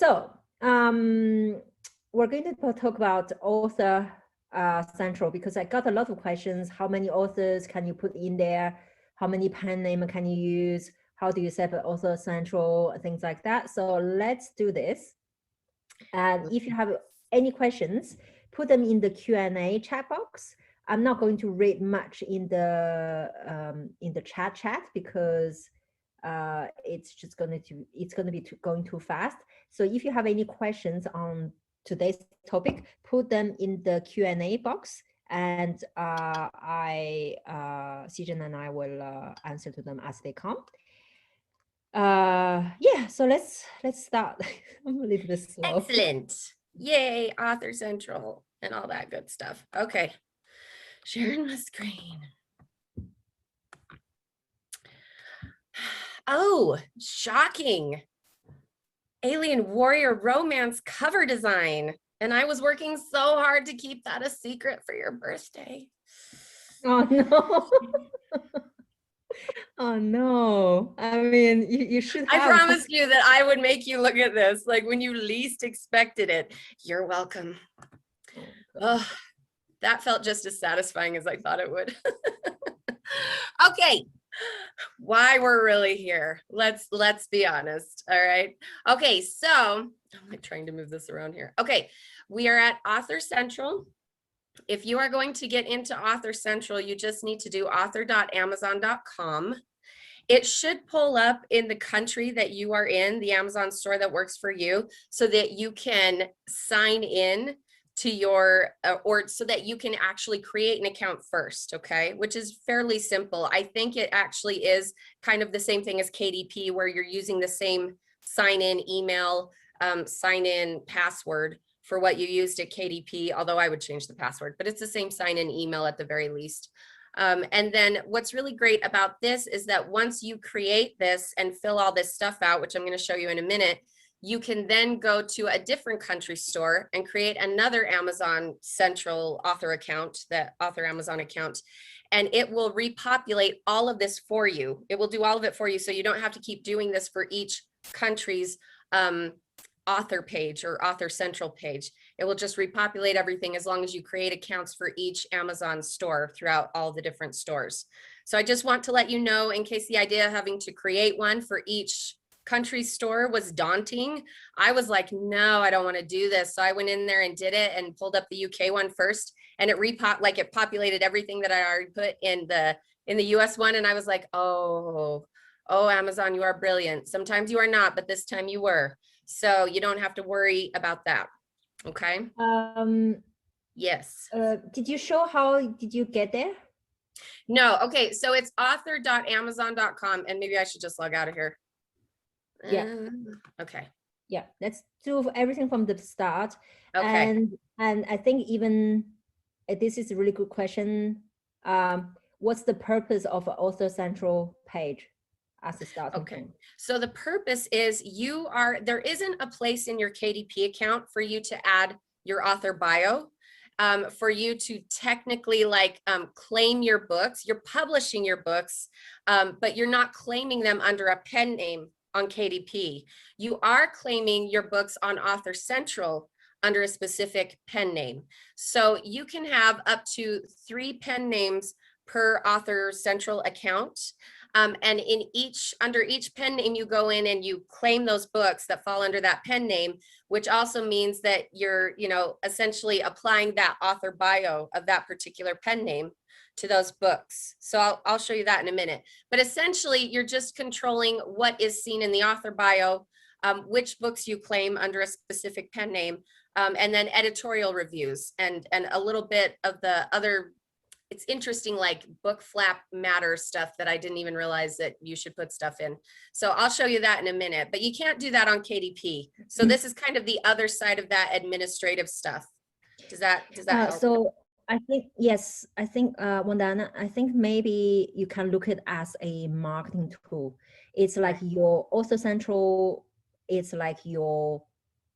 So we're going to talk about author central, because I got a lot of questions. How many authors can you put in there? How many pen name can you use? How do you set the author central? Things like that. So let's do this. And if you have any questions, put them in the Q&A chat box. I'm not going to read much in the chat because it's just going to be going too fast. So if you have any questions on today's topic, put them in the Q&A box, and Sijan and I will answer to them as they come. Yeah, so let's start. I'm a little bit slow. Excellent. Yay, Author Central and all that good stuff. Okay, sharing my screen. Oh, shocking. Alien Warrior Romance cover design. And I was working so hard to keep that a secret for your birthday. Oh no. Oh no. I mean, you should have. I promised you that I would make you look at this, like when you least expected it. You're welcome. Oh, that felt just as satisfying as I thought it would. Okay, why we're really here. Let's be honest. All right. Okay, so I'm like trying to move this around here. Okay, we are at Author Central. If you are going to get into Author Central, you just need to do author.amazon.com. It should pull up in the country that you are in, the Amazon store that works for you, so that you can sign in to your, or so that you can actually create an account first, okay? Which is fairly simple. I think it actually is kind of the same thing as KDP, where you're using the same sign-in email, sign-in password for what you used at KDP, although I would change the password, but it's the same sign-in email at the very least. And then what's really great about this is that once you create this and fill all this stuff out, which I'm going to show you in a minute, you can then go to a different country store and create another Amazon Central author account, the author Amazon account, and it will repopulate all of this for you. It will do all of it for you, so you don't have to keep doing this for each country's author page or Author Central page. It will just repopulate everything as long as you create accounts for each Amazon store throughout all the different stores. So I just want to let you know, in case the idea of having to create one for each country store was daunting, I was like, no, I don't want to do this. So I went in there and did it and pulled up the UK one first, and it populated everything that I already put in the US one. And I was like, oh, Amazon, you are brilliant. Sometimes you are not, but this time you were. So you don't have to worry about that. Okay. Yes. Did you show how did you get there? No. Okay. So it's author.amazon.com, and maybe I should just log out of here. Yeah. Okay. Yeah. Let's do everything from the start. Okay. And I think even this is a really good question. What's the purpose of an Author Central page? As a starting point. So the purpose is there isn't a place in your KDP account for you to add your author bio, for you to technically claim your books. You're publishing your books, but you're not claiming them under a pen name on KDP. You are claiming your books on Author Central under a specific pen name. So you can have up to 3 pen names per Author Central account. And under each pen name, you go in and you claim those books that fall under that pen name, which also means that you're, essentially applying that author bio of that particular pen name to those books. So I'll show you that in a minute. But essentially, you're just controlling what is seen in the author bio, which books you claim under a specific pen name, and then editorial reviews and a little bit of the other. It's interesting, like book flap matter stuff that I didn't even realize that you should put stuff in. So I'll show you that in a minute, but you can't do that on KDP. So this is kind of the other side of that administrative stuff. Does that help? So I think, yes, I think, Wandana, I think maybe you can look at it as a marketing tool. It's like your Author Central, it's like your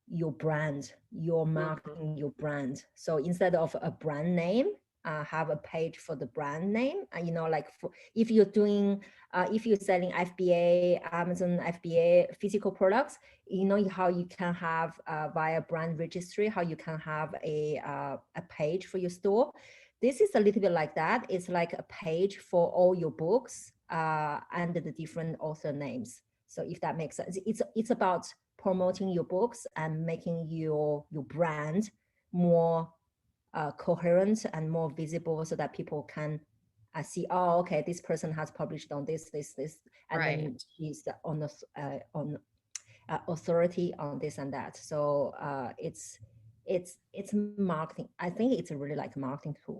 brand, your marketing, your brand. So instead of a brand name, have a page for the brand name. You know, like if you're doing, if you're selling FBA, Amazon FBA physical products, you know how you can have via brand registry, how you can have a page for your store. This is a little bit like that. It's like a page for all your books under the different author names. So if that makes sense, it's about promoting your books and making your brand more coherent and more visible, so that people can see, oh, okay, this person has published on this, and Right. then she's on the authority on this and that. So it's marketing. I think it's really like a marketing tool.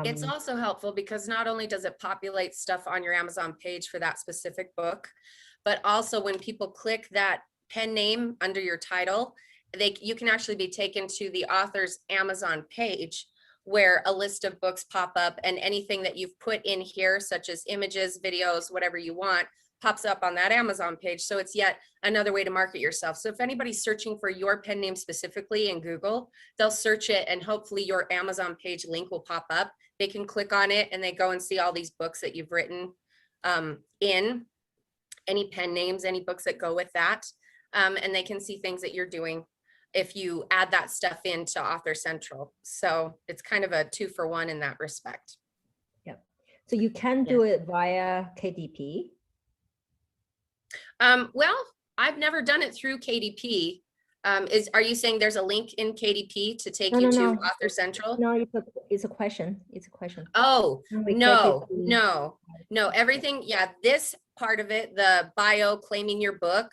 It's also helpful because not only does it populate stuff on your Amazon page for that specific book, but also when people click that pen name under your title, you can actually be taken to the author's Amazon page where a list of books pop up, and anything that you've put in here, such as images, videos, whatever you want, pops up on that Amazon page. So it's yet another way to market yourself. So if anybody's searching for your pen name specifically in Google, they'll search it and hopefully your Amazon page link will pop up. They can click on it and they go and see all these books that you've written in any pen names, any books that go with that. And they can see things that you're doing if you add that stuff into Author Central. So it's kind of a 2-for-1 in that respect. Yep. So you can do it via KDP. Well, I've never done it through KDP. Are you saying there's a link in KDP to take you to Author Central? No, it's a question. It's a question. Oh, no. Everything. Yeah, this part of it, the bio, claiming your book,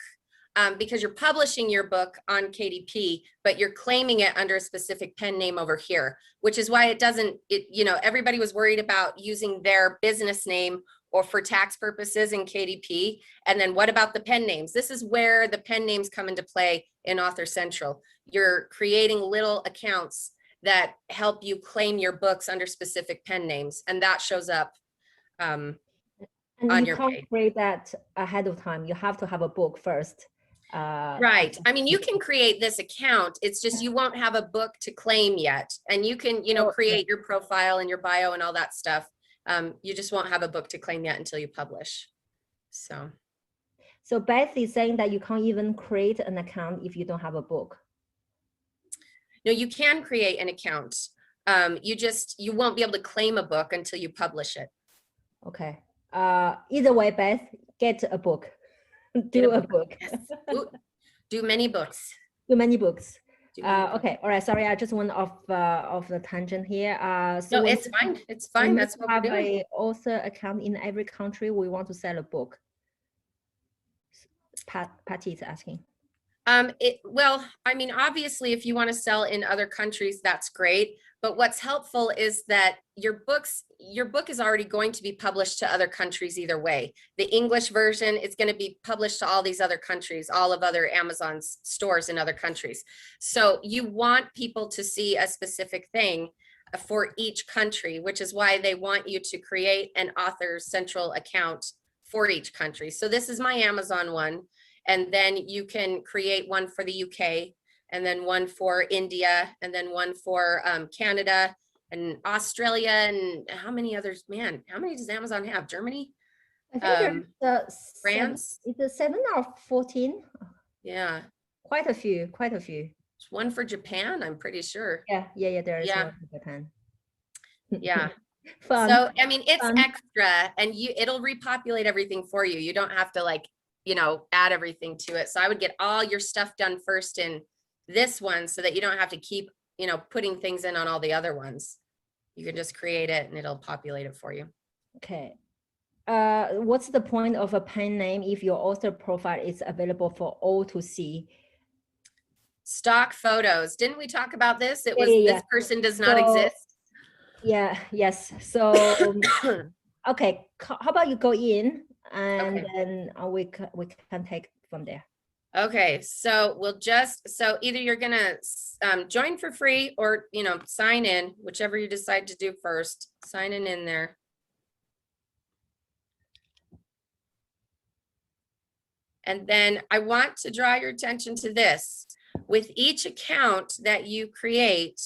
because you're publishing your book on KDP, but you're claiming it under a specific pen name over here, which is why it doesn't, you know, everybody was worried about using their business name or for tax purposes in KDP. And then what about the pen names? This is where the pen names come into play in Author Central. You're creating little accounts that help you claim your books under specific pen names, and that shows up on your page. You can't create that ahead of time. You have to have a book first. Right. I mean, you can create this account. It's just you won't have a book to claim yet. And you can, you know, create your profile and your bio and all that stuff. You just won't have a book to claim yet until you publish. So Beth is saying that you can't even create an account if you don't have a book. No, you can create an account. You won't be able to claim a book until you publish it. Okay. Either way, Beth, get a book. Do a book. Yes. Do many books. Do many books. Okay. All right. Sorry, I just went off the tangent here. No, it's fine. It's fine. That's what we're doing. We have an author account in every country. We want to sell a book. Patty is asking. Well, I mean, obviously, if you want to sell in other countries, that's great. But what's helpful is that your book is already going to be published to other countries either way. The English version is going to be published to all these other countries, all of other Amazon's stores in other countries. So you want people to see a specific thing for each country, which is why they want you to create an Author Central account for each country. So this is my Amazon one. And then you can create one for the UK, and then one for India, and then one for Canada and Australia, and how many others? Man, how many does Amazon have? Germany? I think there's France? Is it 7 or 14? Yeah. Quite a few. There's one for Japan, I'm pretty sure. Yeah, there is one for Japan. Yeah. Fun. So, I mean, it's extra, and it'll repopulate everything for you. You don't have to, like, you know, add everything to it. So I would get all your stuff done first in this one so that you don't have to keep, you know, putting things in on all the other ones. You can just create it and it'll populate it for you. Okay. What's the point of a pen name if your author profile is available for all to see? Stock photos. Didn't we talk about this? It was this person does not exist. Yeah. Yes. So, okay. How about you go in? And then we can take from there. Okay, so so either you're gonna join for free or, you know, sign in, whichever you decide to do first. Signing in there. And then I want to draw your attention to this. With each account that you create,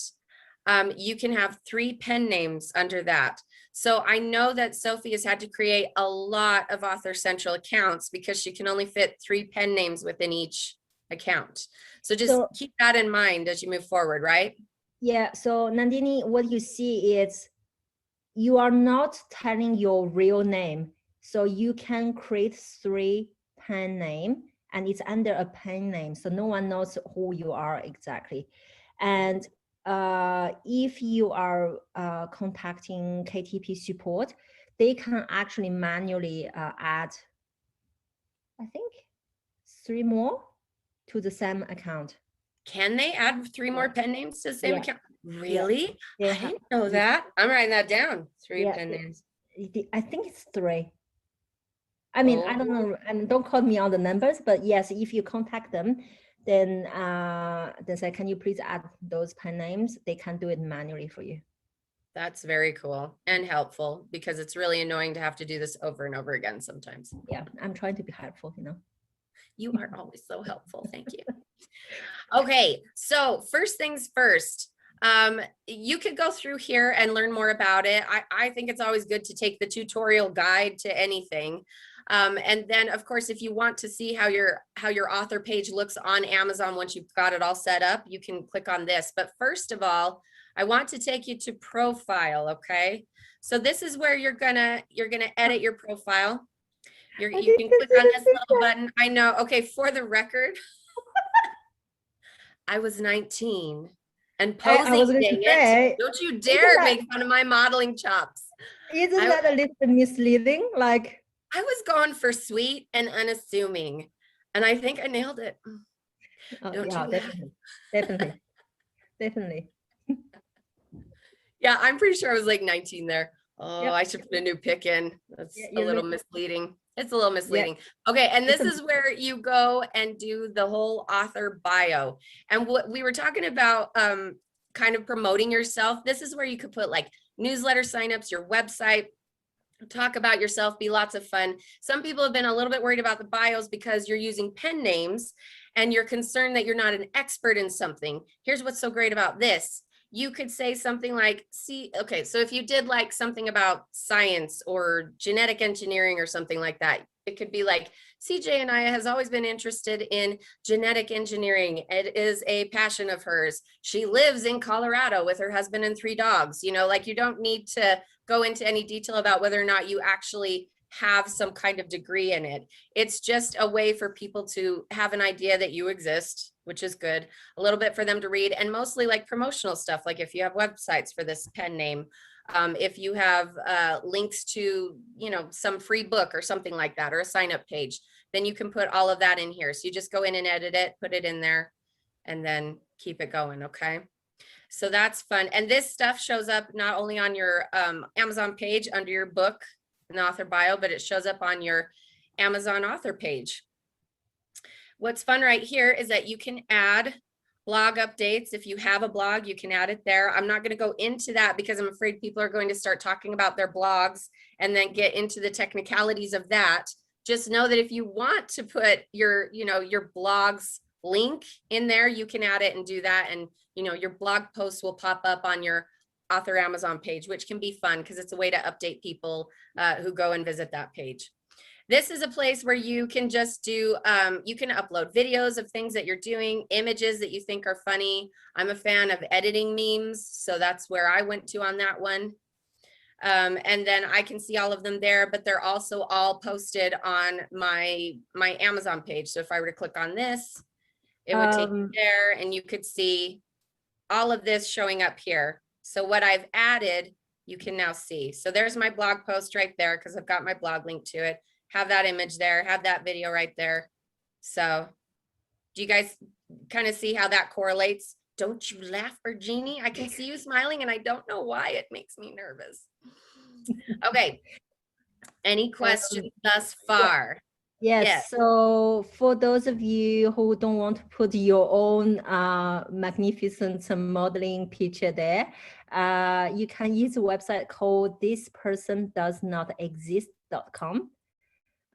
you can have 3 pen names under that. So I know that Sophie has had to create a lot of Author Central accounts because she can only fit 3 pen names within each account. So just keep that in mind as you move forward, right? Yeah, so Nandini, what you see is you are not telling your real name. So you can create 3 pen name and it's under a pen name. So no one knows who you are exactly. And if you are contacting KDP support, they can actually manually add, I think, 3 more to the same account. Can they add 3 more pen names to the same account? Really? Yeah. I didn't know that. I'm writing that down. 3 pen names. I think it's 3. I mean, I don't know, and don't quote me on the numbers, but yes, if you contact them, then say, can you please add those pen names? They can do it manually for you. That's very cool and helpful because it's really annoying to have to do this over and over again sometimes. Yeah, I'm trying to be helpful, you know. You are always so helpful. Thank you. Okay, so first things first, you could go through here and learn more about it. I think it's always good to take the tutorial guide to anything. And then of course, if you want to see how your author page looks on Amazon, once you've got it all set up, you can click on this. But first of all, I want to take you to profile. Okay. So this is where you're gonna edit your profile. You can click on this little button. I know. Okay. For the record, I was 19 and posing. Don't you dare make fun of my modeling chops. Isn't that a little misleading? Like, I was going for sweet and unassuming, and I think I nailed it. Definitely. Yeah, I'm pretty sure I was like 19 there. Oh, I should put a new pic in. That's a little misleading. It's a little misleading. Okay, and this is where you go and do the whole author bio. And what we were talking about, kind of promoting yourself. This is where you could put like newsletter signups, your website, talk about yourself, be lots of fun. Some people have been a little bit worried about the bios because you're using pen names and you're concerned that you're not an expert in something. Here's what's so great about this. You could say something like, so if you did like something about science or genetic engineering or something like that, it could be like, CJ Anaya has always been interested in genetic engineering. It is a passion of hers. She lives in Colorado with her husband and 3 dogs. You know, like you don't need to go into any detail about whether or not you actually have some kind of degree in it. It's just a way for people to have an idea that you exist, which is good, a little bit for them to read, and mostly like promotional stuff. Like if you have websites for this pen name, if you have links to, you know, some free book or something like that, or a sign up page, then you can put all of that in here. So you just go in and edit it, put it in there, and then keep it going. Okay. So that's fun. And this stuff shows up not only on your Amazon page under your book and the author bio, but it shows up on your Amazon author page. What's fun right here is that you can add blog updates. If you have a blog, you can add it there. I'm not going to go into that because I'm afraid people are going to start talking about their blogs and then get into the technicalities of that. Just know that if you want to put your, you know, your blog's link in there, you can add it and do that. And, you know, your blog posts will pop up on your author Amazon page, which can be fun because it's a way to update people who go and visit that page. This is a place where you can just do, you can upload videos of things that you're doing, images that you think are funny. I'm a fan of editing memes, so that's where I went to on that one. And then I can see all of them there, but they're also all posted on my Amazon page. So if I were to click on this, it would take you there and you could see all of this showing up here. So what I've added, you can now see. So there's my blog post right there because I've got my blog link to it. Have that image there, have that video right there. So do you guys kind of see how that correlates? Don't you laugh, Virginie? I can see you smiling and I don't know why. It makes me nervous. Okay. Any questions thus far? Yes. So for those of you who don't want to put your own magnificent modeling picture there, you can use a website called thispersondoesnotexist.com.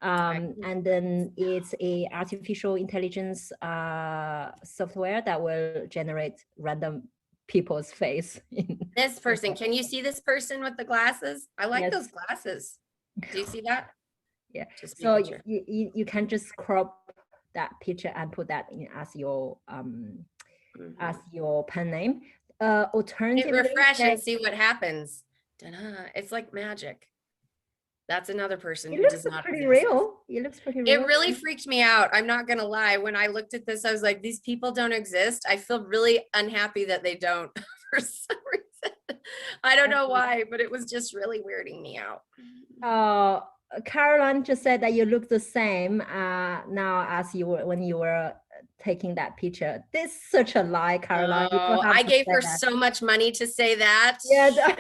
And then it's a artificial intelligence software that will generate random people's face. This person, can you see this person with the glasses? I like Yes. those glasses. Do you see that? Yeah. Just So making sure. you can just crop that picture and put that in as your pen name. Hit Alternatively, refresh and see what happens. Ta-da. It's like magic. That's another person it who looks does not pretty exist. real. It looks pretty It real. really freaked me out. I'm not gonna lie. When I looked at this, I was like, these people don't exist. I feel really unhappy that they don't for some reason. I don't know why, but it was just really weirding me out. Caroline just said that you look the same now as you were when you were taking that picture. This is such a lie, Caroline. Oh, I gave her so much money to say that. Yeah.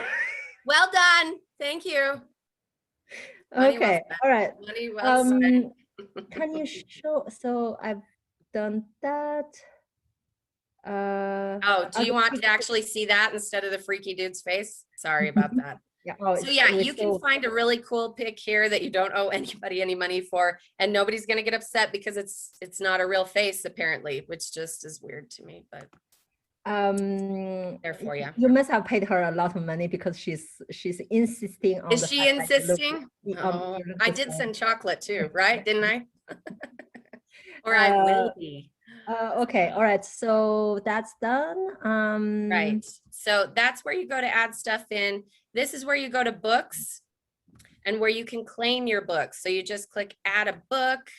Well done. Thank you. Okay. All right. Money well spent. Can you show? So I've done that. Oh, do you want to actually see that instead of the freaky dude's face? Sorry about that. Yeah. So yeah, you can find a really cool pic here that you don't owe anybody any money for, and nobody's gonna get upset because it's not a real face apparently, which just is weird to me. But there for you. You must have paid her a lot of money because she's insisting on. Is she insisting? Oh, I did send chocolate too, right? Didn't I? Or I will be. Okay, all right, so that's done. Right, so that's where you go to add stuff in. This is where you go to books and where you can claim your book. So you just click add a book,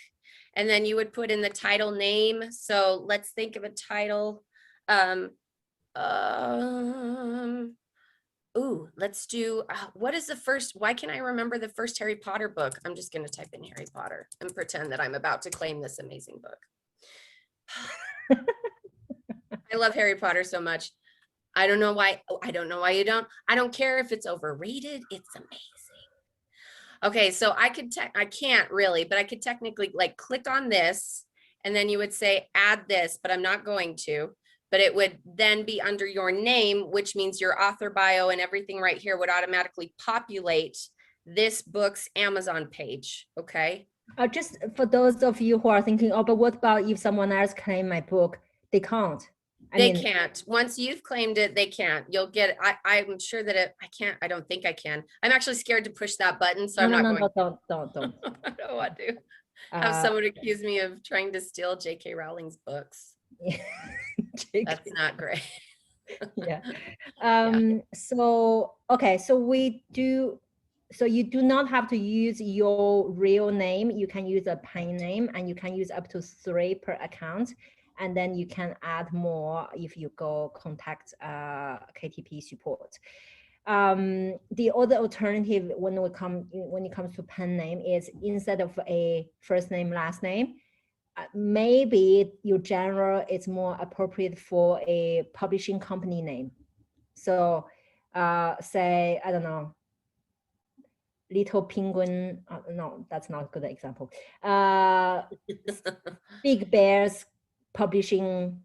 and then you would put in the title name. So let's think of a title. Let's do, what is the first, why can't I remember the first Harry Potter book? I'm just going to type in Harry Potter and pretend that I'm about to claim this amazing book. I love Harry Potter so much. I don't know why. I don't know why you don't. I don't care if it's overrated. It's amazing. Okay, so I can't really, but I could technically like click on this, and then you would say add this, but I'm not going to. But it would then be under your name, which means your author bio and everything right here would automatically populate this book's Amazon page. Okay. Just for those of you who are thinking, oh, but what about if someone else claim my book? They can't. They can't. Once you've claimed it, they can't. You'll get, I'm sure that I can't, I don't think I can. I'm actually scared to push that button. So I'm not going. Don't. I don't want to have someone accuse me of trying to steal J.K. Rowling's books. That's not great. Yeah. So, okay. So you do not have to use your real name. You can use a pen name, and you can use up to 3 per account. And then you can add more if you go contact KDP support. The other alternative when it comes to pen name is instead of a first name, last name, maybe your genre is more appropriate for a publishing company name. So say, I don't know, Little Penguin, no, that's not a good example. Big Bears Publishing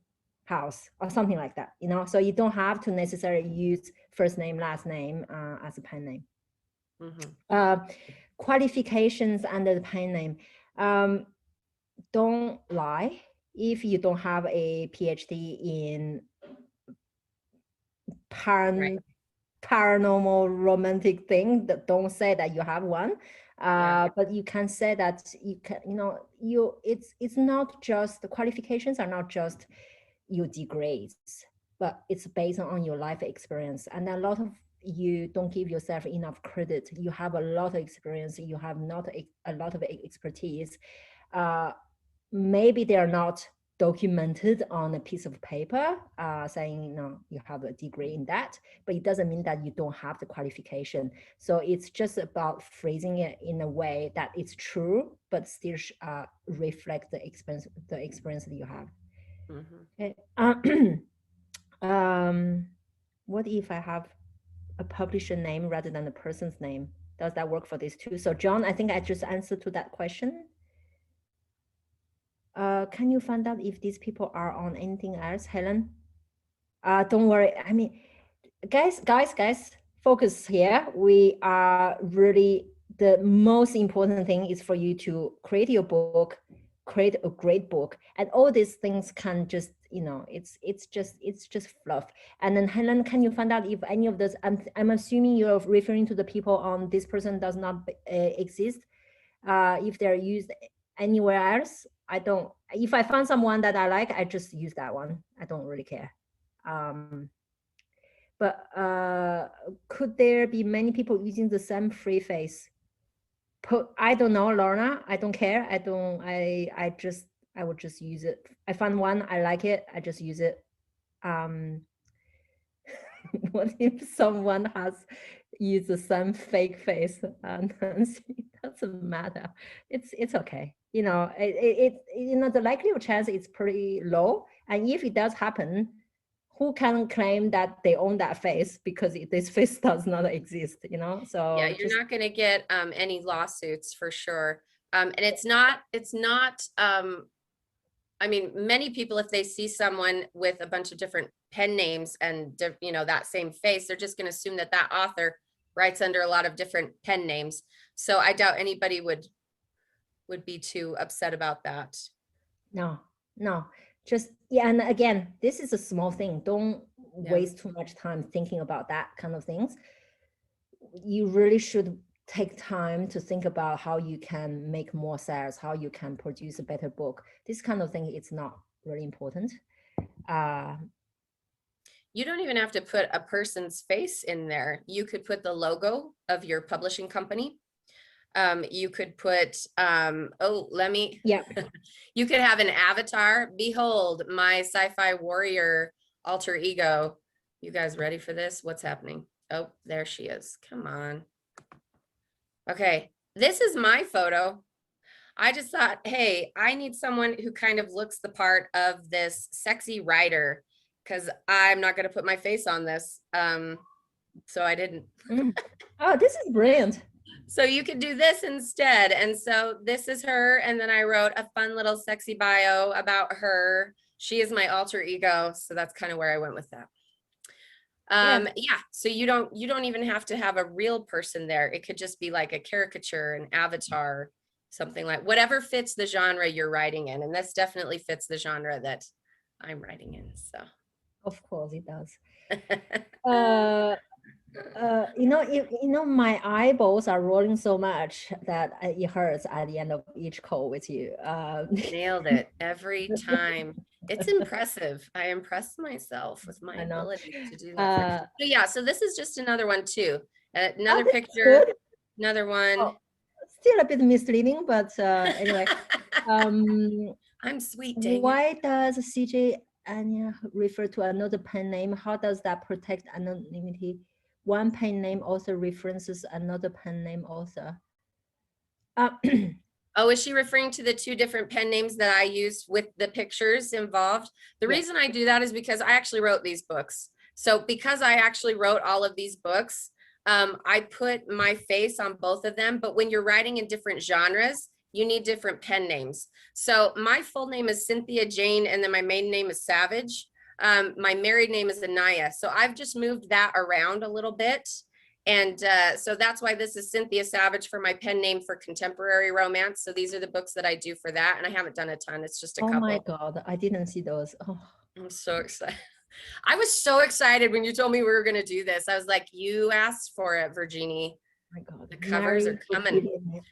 House or something like that, you know, so you don't have to necessarily use first name, last name as a pen name. Mm-hmm. Qualifications under the pen name. Don't lie. If you don't have a PhD in paranormal romantic thing, don't say that you have one. But you can say that you can, it's not just, the qualifications are not just your degrees, but it's based on your life experience. And a lot of you don't give yourself enough credit. You have a lot of experience, you have not a lot of expertise. Maybe they're not documented on a piece of paper saying, you have a degree in that, but it doesn't mean that you don't have the qualification. So it's just about phrasing it in a way that it's true, but still reflect the experience that you have. Mm-hmm. Okay. What if I have a publisher name rather than a person's name? Does that work for this too? So John, I think I just answered to that question. Can you find out if these people are on anything else, Helen? Don't worry. I mean, guys, focus here. We are really, the most important thing is for you to create your book, create a great book. And all these things can just, you know, it's just fluff. And then Helen, can you find out if any of those, I'm assuming you're referring to the people on this person does not exist, if they're used anywhere else. I don't, if I find someone that I like, I just use that one. I don't really care. But could there be many people using the same free face? I don't know, Lorna. I don't care. I would just use it. I find one, I like it, I just use it. What if someone has used the same fake face? It doesn't matter. It's okay. You know, you know, the likelihood chance is pretty low. And if it does happen, who can claim that they own that face, because this face does not exist, you know? So yeah, you're not going to get any lawsuits for sure. And it's not I mean, many people, if they see someone with a bunch of different pen names and, you know, that same face, they're just going to assume that that author writes under a lot of different pen names. So I doubt anybody would be too upset about that. No, just, yeah. And again, this is a small thing. Don't waste too much time thinking about that kind of things. You really should take time to think about how you can make more sales, how you can produce a better book. This kind of thing, it's not really important. You don't even have to put a person's face in there. You could put the logo of your publishing company. You could put, yeah. You could have an avatar. Behold, my sci-fi warrior alter ego. You guys ready for this? What's happening? Oh, there she is. Come on. Okay, this is my photo. I just thought, hey, I need someone who kind of looks the part of this sexy writer, because I'm not going to put my face on this. So I didn't. Oh, this is brilliant. So you could do this instead. And so this is her. And then I wrote a fun little sexy bio about her. She is my alter ego. So that's kind of where I went with that. Yeah. So you don't even have to have a real person there. It could just be like a caricature, an avatar, something like whatever fits the genre you're writing in. And this definitely fits the genre that I'm writing in. So of course it does. You know, my eyeballs are rolling so much that it hurts at the end of each call with you. Nailed it every time. It's impressive. I impress myself with my ability to do that. So yeah, so this is just another one too. Another picture, another one. Oh, still a bit misleading, but anyway. I'm sweet, dang why does CJ Anya refer to another pen name? How does that protect anonymity? One pen name author references another pen name author. Oh, is she referring to the two different pen names that I used with the pictures involved? The reason I do that is because I actually wrote these books. So because I actually wrote all of these books, I put my face on both of them. But when you're writing in different genres, you need different pen names. So my full name is Cynthia Jane, and then my maiden name is Savage. My married name is Anaya. So I've just moved that around a little bit. And so that's why this is Cynthia Savage for my pen name for contemporary romance. So these are the books that I do for that. And I haven't done a ton. It's just a couple. Oh my God, I didn't see those. Oh. I'm so excited. I was so excited when you told me we were going to do this. I was like, you asked for it, Virginie. My God, the covers are coming.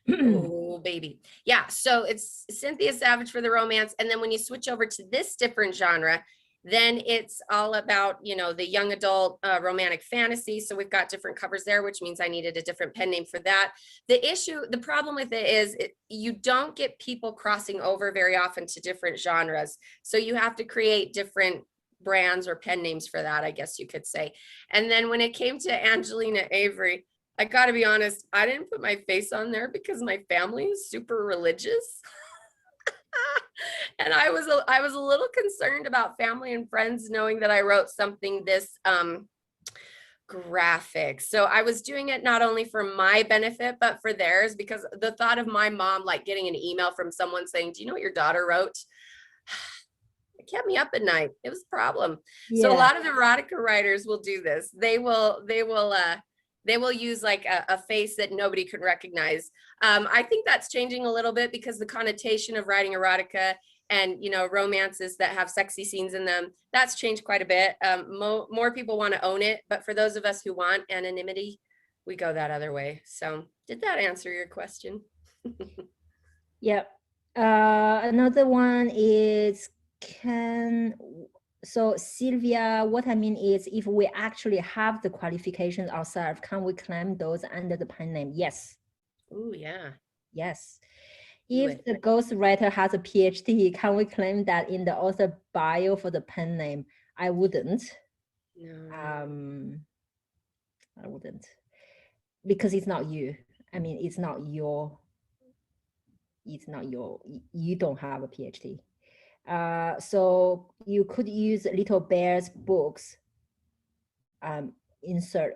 Oh, baby. Yeah. So it's Cynthia Savage for the romance. And then when you switch over to this different genre, then it's all about, you know, the young adult romantic fantasy. So we've got different covers there, which means I needed a different pen name for that. The problem with it is you don't get people crossing over very often to different genres. So you have to create different brands or pen names for that, I guess you could say. And then when it came to Angelina Avery, I got to be honest, I didn't put my face on there because my family is super religious. And I was a little concerned about family and friends knowing that I wrote something this graphic. So I was doing it not only for my benefit, but for theirs, because the thought of my mom like getting an email from someone saying, do you know what your daughter wrote? It kept me up at night. It was a problem. Yeah. So a lot of erotica writers will do this. They will They will use like a face that nobody could recognize. I think that's changing a little bit because the connotation of writing erotica and, you know, romances that have sexy scenes in them, that's changed quite a bit. More people want to own it, but for those of us who want anonymity, we go that other way. So did that answer your question? Yeah. Another one is so Sylvia, what I mean is if we actually have the qualifications ourselves, can we claim those under the pen name? Yes. Oh, yeah. Yes. Do If the ghostwriter has a PhD, can we claim that in the author bio for the pen name? I wouldn't. No. I wouldn't. Because it's not you. I mean, you don't have a PhD. So you could use Little Bear's books, insert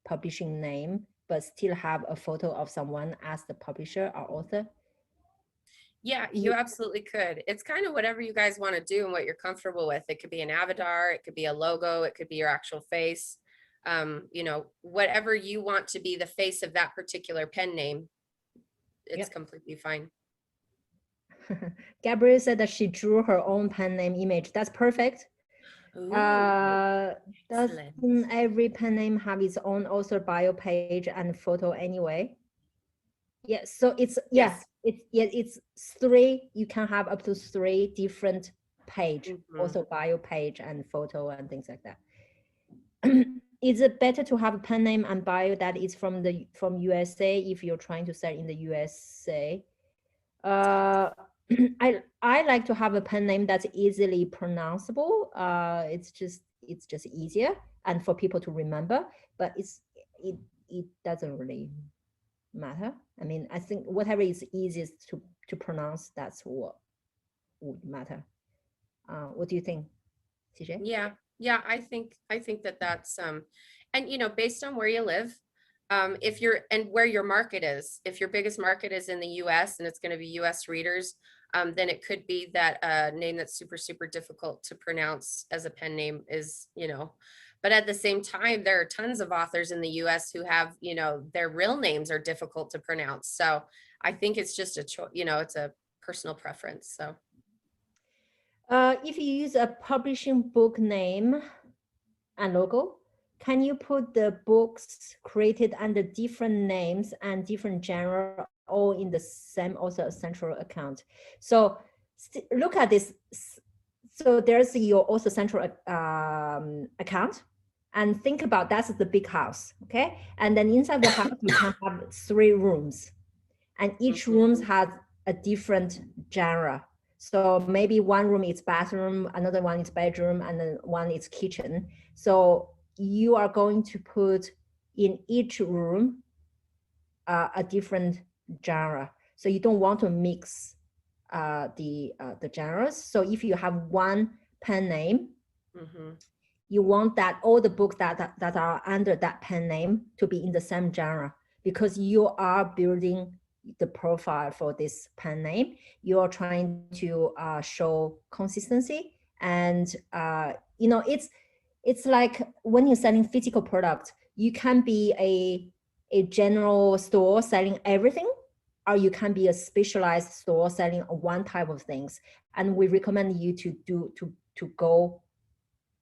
publishing name, but still have a photo of someone as the publisher or author. Yeah, you absolutely could. It's kind of whatever you guys want to do and what you're comfortable with. It could be an avatar, it could be a logo, it could be your actual face. You know, whatever you want to be the face of that particular pen name, it's completely fine. Gabrielle said that she drew her own pen name image. That's perfect. Ooh, doesn't every pen name have its own author bio page and photo anyway? Yes, so it's it's 3. You can have up to 3 different page, author bio page and photo and things like that. Is it better to have a pen name and bio that is from USA if you're trying to sell in the USA? I like to have a pen name that's easily pronounceable. It's just easier and for people to remember, but it doesn't really matter. I mean, I think whatever is easiest to pronounce, that's what would matter. What do you think, CJ? Yeah, I think that's and you know, based on where you live, if you're and where your market is, if your biggest market is in the US and it's going to be US readers, then it could be that a name that's super difficult to pronounce as a pen name is, you know, but at the same time, there are tons of authors in the US who have, you know, their real names are difficult to pronounce. So I think it's just a choice, you know, it's a personal preference. So if you use a publishing book name and logo, can you put the books created under different names and different genre all in the same author central account? So look at this. So there's your author central account, and think about that's the big house, okay? And then inside the house you can have 3 rooms, and each room has a different genre. So maybe one room is bathroom, another one is bedroom, and then one is kitchen. So you are going to put in each room a different genre. So you don't want to mix the genres. So if you have one pen name, you want that all the books that are under that pen name to be in the same genre, because you are building the profile for this pen name. You are trying to show consistency, and you know, it's like when you're selling physical product, you can be a general store selling everything, or you can be a specialized store selling one type of things. And we recommend you to go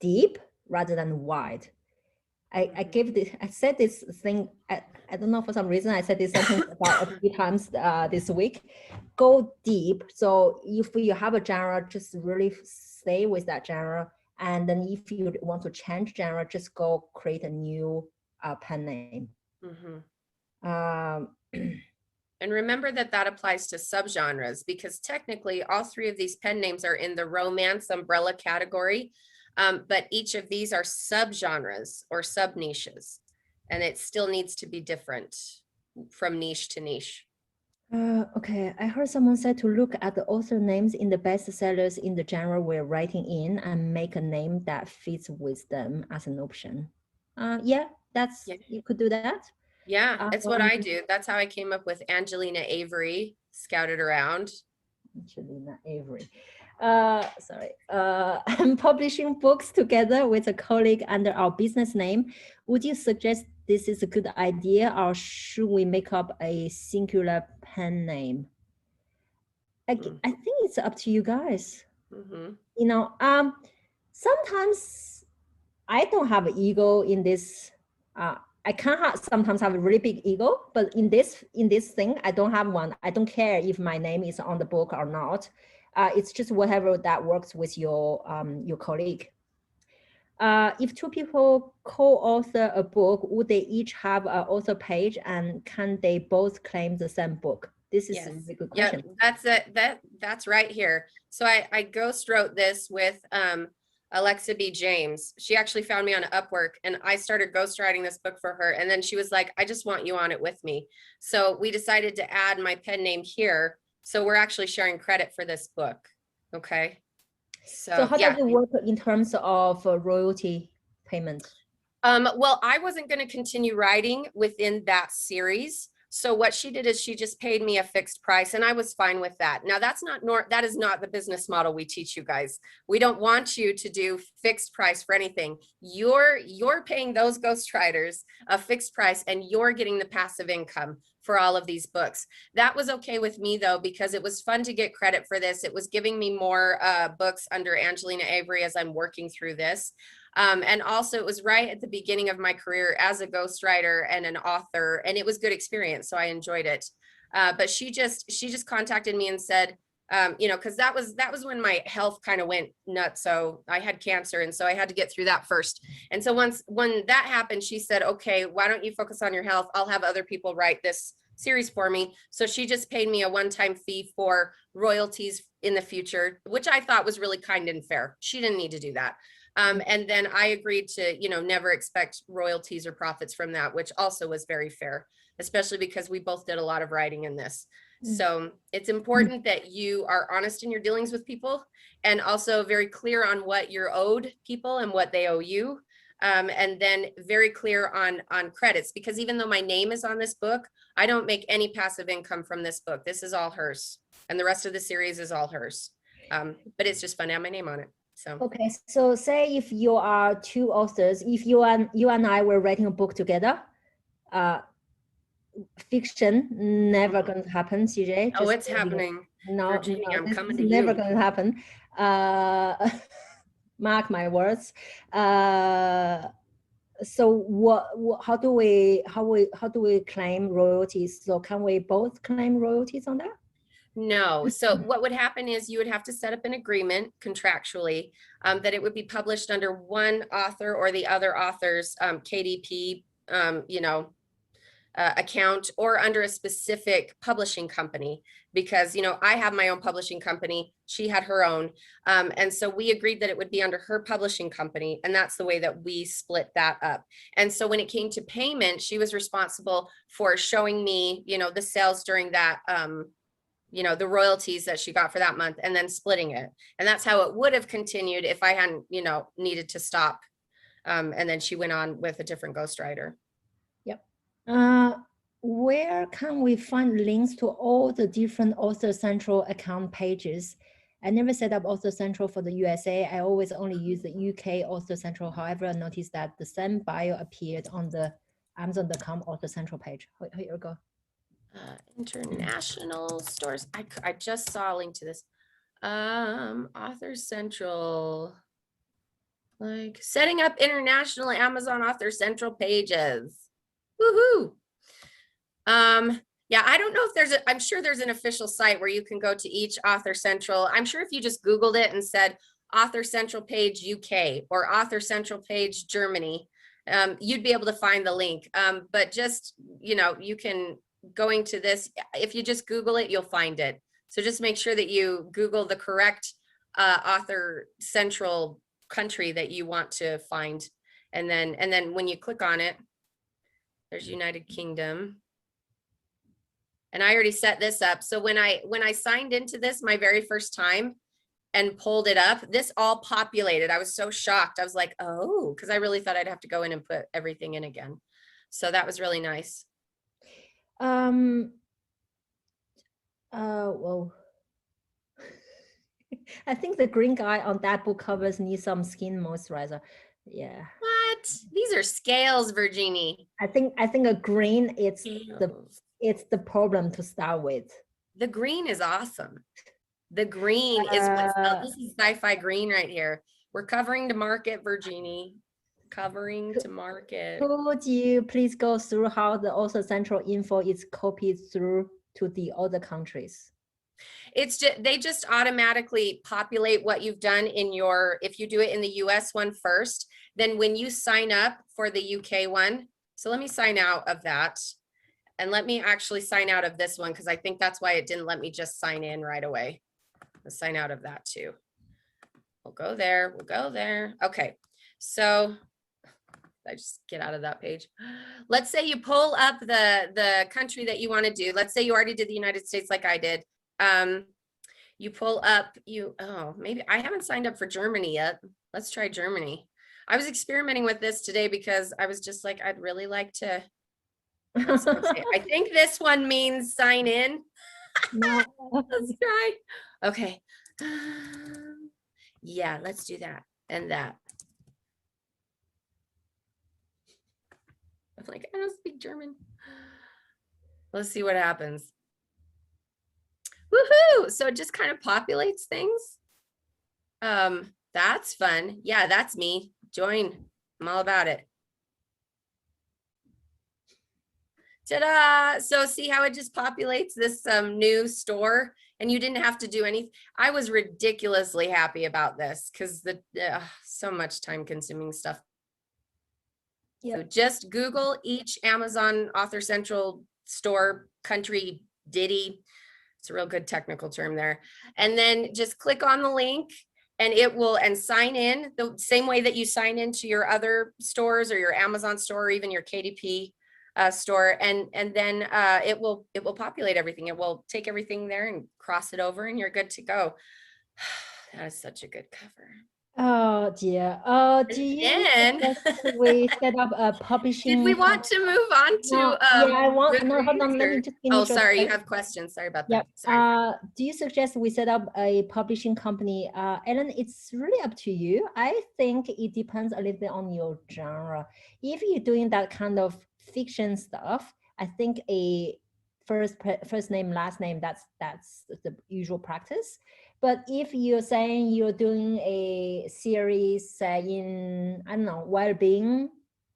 deep rather than wide. I said this thing, I don't know, for some reason I said this sentence about a few times this week. Go deep. So if you have a genre, just really stay with that genre. And then if you want to change genre, just go create a new pen name. And remember that applies to subgenres, because technically all 3 of these pen names are in the romance umbrella category. But each of these are subgenres or sub niches, and it still needs to be different from niche to niche. Okay, I heard someone say to look at the author names in the bestsellers in the genre we're writing in and make a name that fits with them as an option. Yeah, you could do that. Yeah, it's what I do. That's how I came up with Angelina Avery, Scouted Around. Angelina Avery. Sorry. I'm publishing books together with a colleague under our business name. Would you suggest this is a good idea, or should we make up a singular pen name? I think it's up to you guys. You know, sometimes I don't have an ego in this. I can sometimes have a really big ego, but in this thing, I don't have one. I don't care if my name is on the book or not. It's just whatever that works with your colleague. If two people co-author a book, would they each have an author page, and can they both claim the same book? This is a really good question. Yep, that's it. That's right here. So I ghost wrote this with Alexa B. James. She actually found me on Upwork, and I started ghostwriting this book for her. And then she was like, I just want you on it with me. So we decided to add my pen name here. So we're actually sharing credit for this book. Okay. So how does it work in terms of royalty payment? Well, I wasn't going to continue writing within that series. So what she did is she just paid me a fixed price, and I was fine with that. Now that is not the business model we teach you guys. We don't want you to do fixed price for anything. You're paying those ghostwriters a fixed price, and you're getting the passive income for all of these books. That was okay with me though, because it was fun to get credit for this. It was giving me more books under Angelina Avery as I'm working through this. And also it was right at the beginning of my career as a ghostwriter and an author, and it was good experience. So I enjoyed it. But she just contacted me and said, you know, cause that was when my health kind of went nuts. So I had cancer. And so I had to get through that first. And so when that happened, she said, okay, why don't you focus on your health? I'll have other people write this series for me. So she just paid me a one-time fee for royalties in the future, which I thought was really kind and fair. She didn't need to do that. And then I agreed to, you know, never expect royalties or profits from that, which also was very fair, especially because we both did a lot of writing in this. So it's important that you are honest in your dealings with people, and also very clear on what you're owed people and what they owe you. And then very clear on credits, because even though my name is on this book, I don't make any passive income from this book. This is all hers, and the rest of the series is all hers. But it's just fun to have my name on it. So okay, so say if you are two authors, if you and I were writing a book together, fiction never going to happen, CJ. Oh, it's happening. No, Virginia, no, I'm coming this to is you. never going to happen. Mark my words. So how do we claim royalties? So can we both claim royalties on that? No. So what would happen is you would have to set up an agreement contractually that it would be published under one author or the other author's KDP, you know, account, or under a specific publishing company, because, you know, I have my own publishing company. She had her own. And so we agreed that it would be under her publishing company. And that's the way that we split that up. And so when it came to payment, she was responsible for showing me, you know, the sales during that, you know, the royalties that she got for that month, and then splitting it. And that's how it would have continued if I hadn't, you know, needed to stop. And then she went on with a different ghostwriter. Yep. Where can we find links to all the different Author Central account pages? I never set up Author Central for the USA. I always only use the UK Author Central. However, I noticed that the same bio appeared on the Amazon.com Author Central page. Here you go. International stores. I just saw a link to this. Author Central, like setting up international Amazon Author Central pages. Woohoo. Yeah, I don't know if I'm sure there's an official site where you can go to each Author Central. I'm sure if you just Googled it and said Author Central page UK or Author Central page Germany, you'd be able to find the link. But just, you know, you can, going to this, if you just Google it, you'll find it. So just make sure that you Google the correct Author Central country that you want to find. And then when you click on it, there's United Kingdom. And I already set this up. So when I signed into this my very first time and pulled it up, this all populated. I was so shocked. I was like, oh, because I really thought I'd have to go in and put everything in again. So that was really nice. Well, I think the green guy on that book covers needs some skin moisturizer. Yeah. What? These are scales, Virginie. I think a green, it's Scales. the problem to start with. The green is awesome. The green is what's this is sci-fi green right here. We're covering to market, Virginie. Covering to market. Could you please go through how the author central info is copied through to the other countries? It's just, they just automatically populate what you've done in your, if you do it in the US one first, then when you sign up for the UK one, so let me sign out of that. And let me actually sign out of this one, because I think that's why it didn't let me just sign in right away. Let's sign out of that too. We'll go there, we'll go there. Okay, so I just get out of that page. Let's say you pull up the country that you want to do. Let's say you already did the United States like I did. You pull up, maybe I haven't signed up for Germany yet. Let's try Germany. I was experimenting with this today because I was just like, I'd really like to. I think this one means sign in. No. Let's try. Okay. Yeah, let's do that and that. I'm like, I don't speak German. Let's see what happens. Woohoo! So it just kind of populates things. That's fun. Yeah, that's me. Join. I'm all about it. Ta-da! So see how it just populates this new store, and you didn't have to do anything. I was ridiculously happy about this because the so much time-consuming stuff. So just Google each Amazon Author Central store country ditty. It's a real good technical term there. And then just click on the link and it will, and sign in the same way that you sign into your other stores or your Amazon store or even your KDP store. And then it will populate everything. It will take everything there and cross it over and you're good to go. That is such a good cover. Oh dear. Do you we set up a publishing? Did we want to move on to yeah, I want hold on, let me just finish. Oh, sorry, you have questions. Sorry about that. Sorry. Do you suggest we set up a publishing company? Ellen, it's really up to you. I think it depends a little bit on your genre. If you're doing that kind of fiction stuff, I think a first name, last name, that's the usual practice. But if you're saying you're doing a series in, I don't know, well-being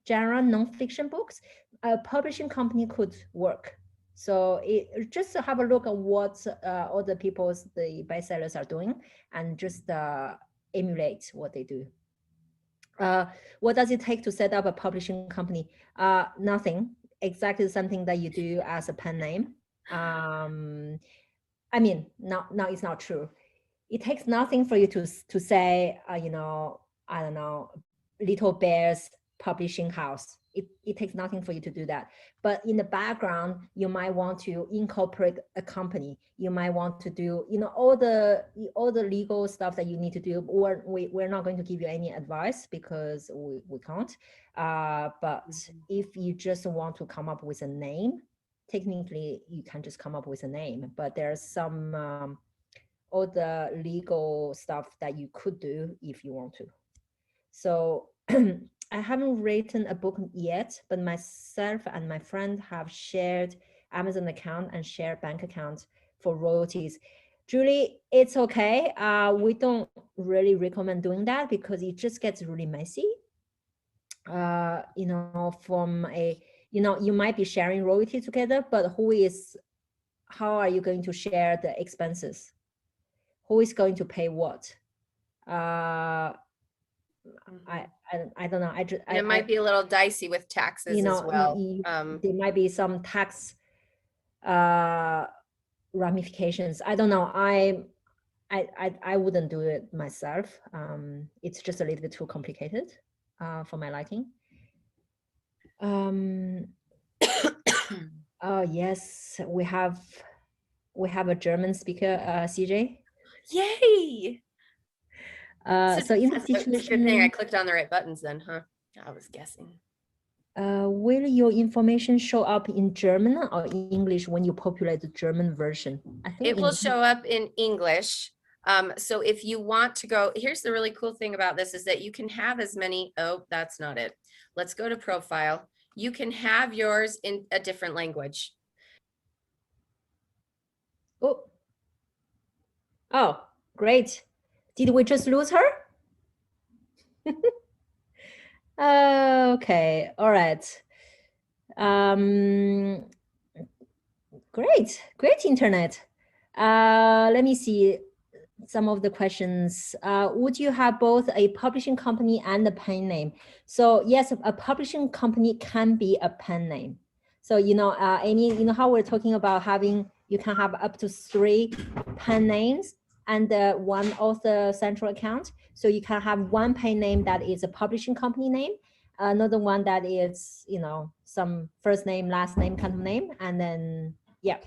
genre, non-fiction books, a publishing company could work. So just to have a look at what other the bestsellers are doing and just emulate what they do. What does it take to set up a publishing company? Nothing, exactly something that you do as a pen name. I mean, no, it's not true. It takes nothing for you to say, you know, I don't know, Little Bear's publishing house. It takes nothing for you to do that. But in the background, you might want to incorporate a company. You might want to do, you know, all the legal stuff that you need to do. Or we're not going to give you any advice because we can't. But if you just want to come up with a name, technically you can just come up with a name. But there's some all the legal stuff that you could do if you want to. So I haven't written a book yet, but myself and my friend have shared Amazon account and shared bank account for royalties. Julie, it's okay. We don't really recommend doing that because it just gets really messy. You know, from a, you know, you might be sharing royalty together, but how are you going to share the expenses? Who is going to pay what? I don't know. It might be a little dicey with taxes, you know, as well. There might be some tax ramifications. I don't know. I wouldn't do it myself. It's just a little bit too complicated for my liking. Oh yes, we have a German speaker, CJ. Yay! So in the situation, it's a good thing I clicked on the right buttons then, huh? I was guessing. Will your information show up in German or English when you populate the German version? I think it will show up in English. So if you want to go, here's the really cool thing about this is that you can have as many, oh, that's not it. Let's go to profile. You can have yours in a different language. Oh, great. Did we just lose her? Okay, all right. Great internet. Let me see some of the questions. Would you have both a publishing company and a pen name? So yes, a publishing company can be a pen name. So, Amy, how we're talking about you can have up to 3 pen names and one author central account. So you can have one pen name that is a publishing company name, another one that is, some first name, last name kind of name, and then, yeah.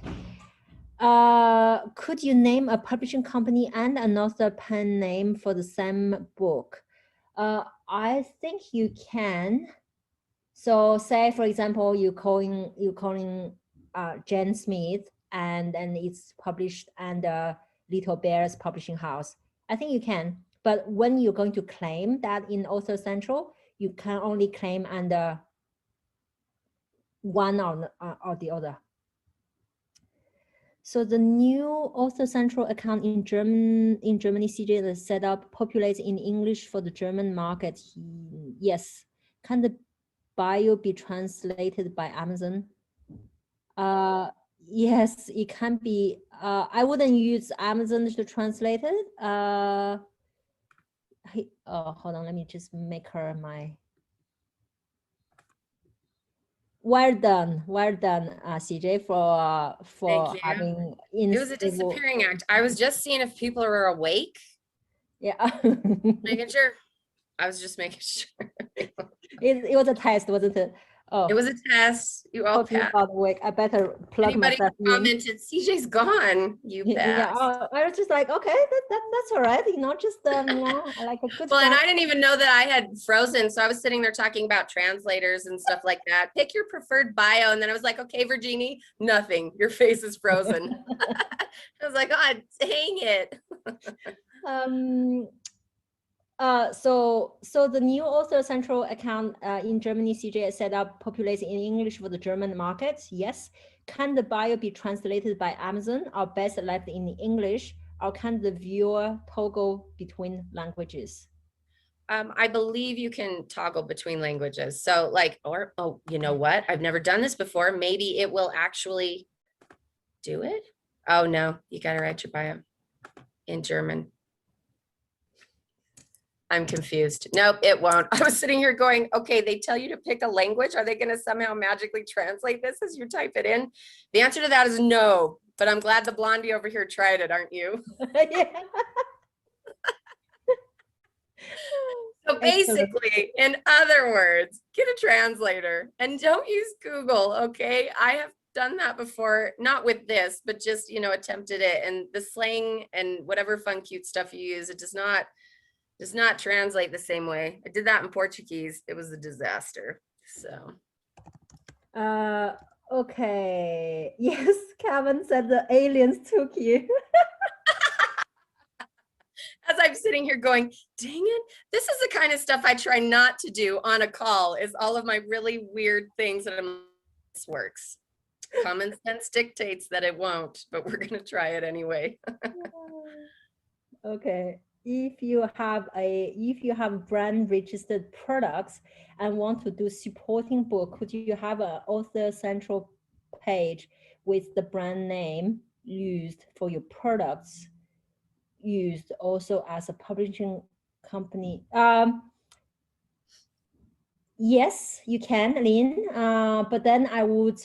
Could you name a publishing company and another pen name for the same book? I think you can. So say, for example, you're calling Jen Smith, and then it's published under Little Bears Publishing House. I think you can. But when you're going to claim that in Author Central, you can only claim under one or the other. So the new Author Central account in Germany, CJ, is set up, populates in English for the German market. Yes. Can the bio be translated by Amazon? Yes, it can be. I wouldn't use Amazon to translate it. Hold on, let me just make her my. Well done, CJ, for having. It was a disappearing act. I was just seeing if people are awake. Yeah. Making sure. I was just making sure. It was a test, wasn't it? Oh, it was a test. You all passed. I better plug Anybody myself in. commented, CJ's gone. You passed. Yeah, I was just like, okay, that's all right. Just like a good. Well, and I didn't even know that I had frozen. So I was sitting there talking about translators and stuff like that. Pick your preferred bio. And then I was like, okay, Virginie, nothing. Your face is frozen. I was like, oh, dang it. So the new Author Central account in Germany, CJ, is set up, populated in English for the German market. Yes. Can the bio be translated by Amazon or best left in English, or can the viewer toggle between languages? I believe you can toggle between languages. So you know what? I've never done this before. Maybe it will actually do it. Oh no, you got to write your bio in German. I'm confused. Nope, it won't. I was sitting here going, okay, they tell you to pick a language. Are they going to somehow magically translate this as you type it in? The answer to that is no, but I'm glad the blondie over here tried it, aren't you? So basically, in other words, get a translator and don't use Google, okay? I have done that before, not with this, but just, attempted it. And the slang and whatever fun, cute stuff you use, it does not translate the same way. I did that in Portuguese. It was a disaster. So. Okay. Yes, Kevin said the aliens took you. As I'm sitting here going, dang it, this is the kind of stuff I try not to do on a call, is all of my really weird things that this works. Common sense dictates that it won't, but we're going to try it anyway. Okay. If you have brand registered products and want to do supporting book, could you have an Author Central page with the brand name used for your products used also as a publishing company? Yes, you can, Lynn. But then I would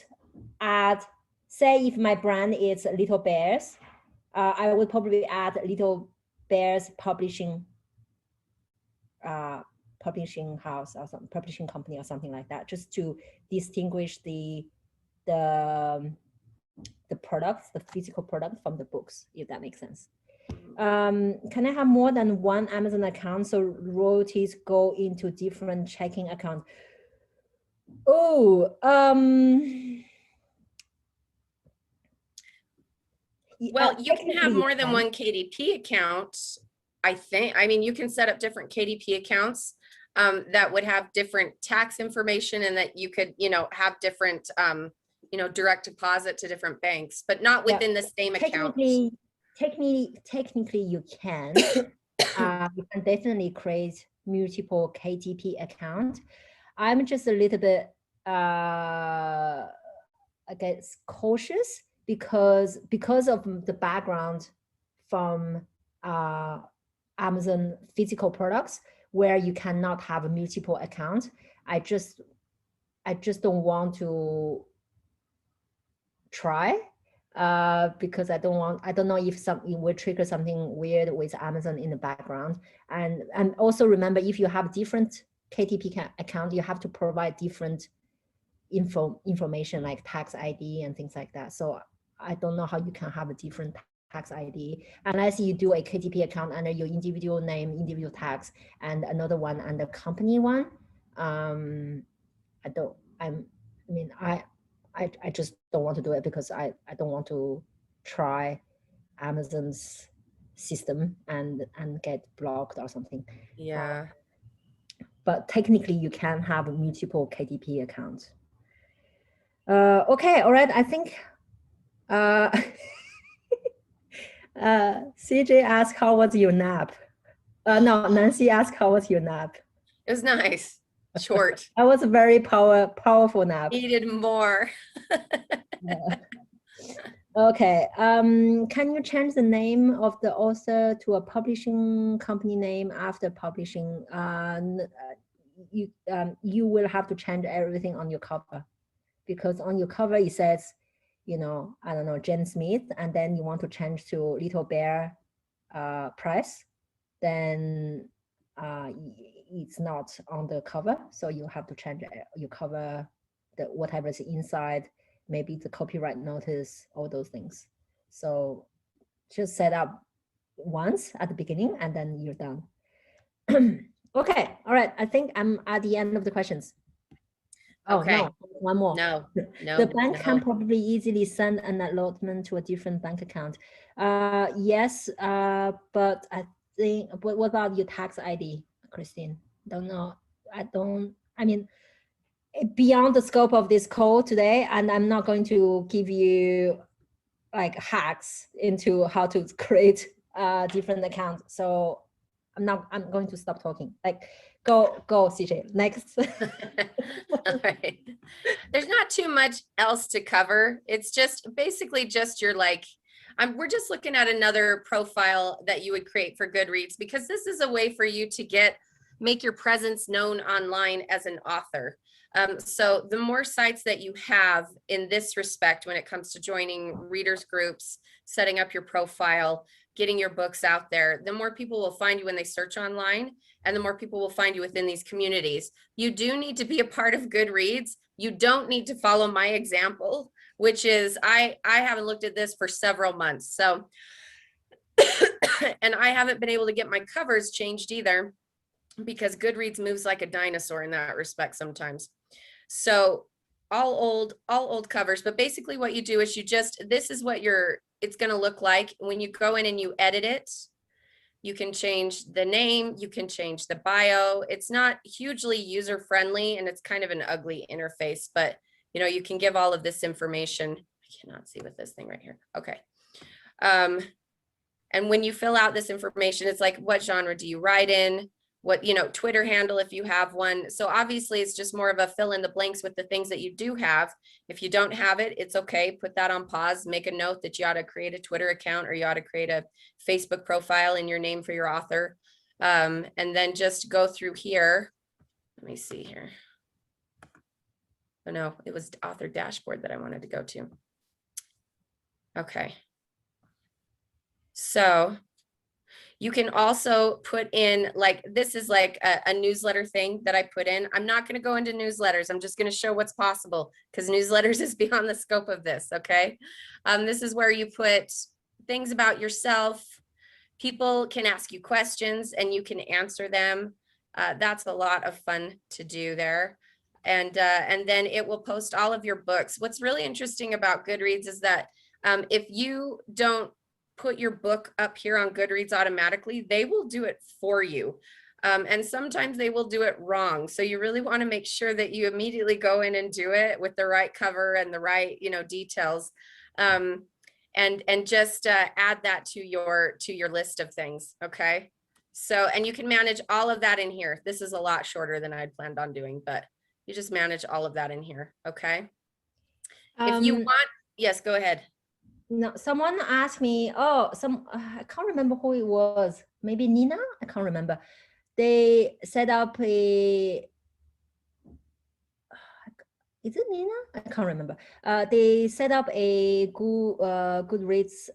add, say if my brand is Little Bears, I would probably add Little Bears Publishing house or some publishing company or something like that, just to distinguish the products, the physical product from the books, if that makes sense. Can I have more than one Amazon account so royalties go into different checking accounts? Well, you can have technically more than one KDP account, I think. I mean, you can set up different KDP accounts that would have different tax information, and that you could, have different, direct deposit to different banks, but not Yeah. within the same account. Technically you can. You can definitely create multiple KDP account. I'm just a little bit, I guess, cautious because of the background from Amazon physical products, where you cannot have a multiple account. I just don't want to try, because I don't know if it will trigger something weird with Amazon in the background. And also remember, if you have different KDP account, you have to provide different information like tax ID and things like that. So I don't know how you can have a different tax ID unless you do a KDP account under your individual name, individual tax, and another one under company one. I just don't want to do it because I don't want to try Amazon's system and get blocked or something. Yeah. But technically you can have multiple KDP accounts. Okay, all right. I think CJ asked, how was your nap? No, Nancy asked, how was your nap? It was nice. Short. That was a very powerful nap. Needed more. Okay. Can you change the name of the author to a publishing company name after publishing? You will have to change everything on your cover, because on your cover it says, I don't know, Jen Smith, and then you want to change to Little Bear Press, then it's not on the cover. So you have to change your cover, whatever's inside, maybe the copyright notice, all those things. So just set up once at the beginning and then you're done. Okay, all right. I think I'm at the end of the questions. Oh, okay. No, one more. No. The bank can probably easily send an allotment to a different bank account. Yes, but I think, but what about your tax ID, Christine? Don't know. I mean, beyond the scope of this call today, and I'm not going to give you like hacks into how to create different accounts. So I'm going to stop talking. Like, go CJ, next. All right. There's not too much else to cover. It's just basically just your we're just looking at another profile that you would create for Goodreads, because this is a way for you to make your presence known online as an author. So the more sites that you have in this respect, when it comes to joining readers groups, setting up your profile, getting your books out there, the more people will find you when they search online, and the more people will find you within these communities. You do need to be a part of Goodreads. You don't need to follow my example, which is I haven't looked at this for several months. So, and I haven't been able to get my covers changed either, because Goodreads moves like a dinosaur in that respect sometimes. So all old covers, but basically what you do is this is what it's going to look like when you go in and you edit it. You can change the name, you can change the bio. It's not hugely user friendly and it's kind of an ugly interface, but you can give all of this information. I cannot see with this thing right here. Okay. And when you fill out this information, it's like, what genre do you write in? What, Twitter handle, if you have one. So obviously it's just more of a fill in the blanks with the things that you do have. If you don't have it, it's okay. Put that on pause, make a note that you ought to create a Twitter account or you ought to create a Facebook profile in your name for your author. And then just go through here. Let me see here. Oh no, it was author dashboard that I wanted to go to. Okay. So you can also put in, this is like a newsletter thing that I put in. I'm not going to go into newsletters. I'm just going to show what's possible, because newsletters is beyond the scope of this. Okay. This is where you put things about yourself. People can ask you questions and you can answer them. That's a lot of fun to do there. And then it will post all of your books. What's really interesting about Goodreads is that If you don't put your book up here on Goodreads automatically, they will do it for you. And sometimes they will do it wrong. So you really want to make sure that you immediately go in and do it with the right cover and the right, details. And just add that to your list of things. Okay. So, and you can manage all of that in here. This is a lot shorter than I'd planned on doing, but you just manage all of that in here. Okay. If you want, yes, go ahead. No, someone asked me, I can't remember who it was. Maybe Nina? I can't remember. They set up is it Nina? I can't remember. They set up a Goodreads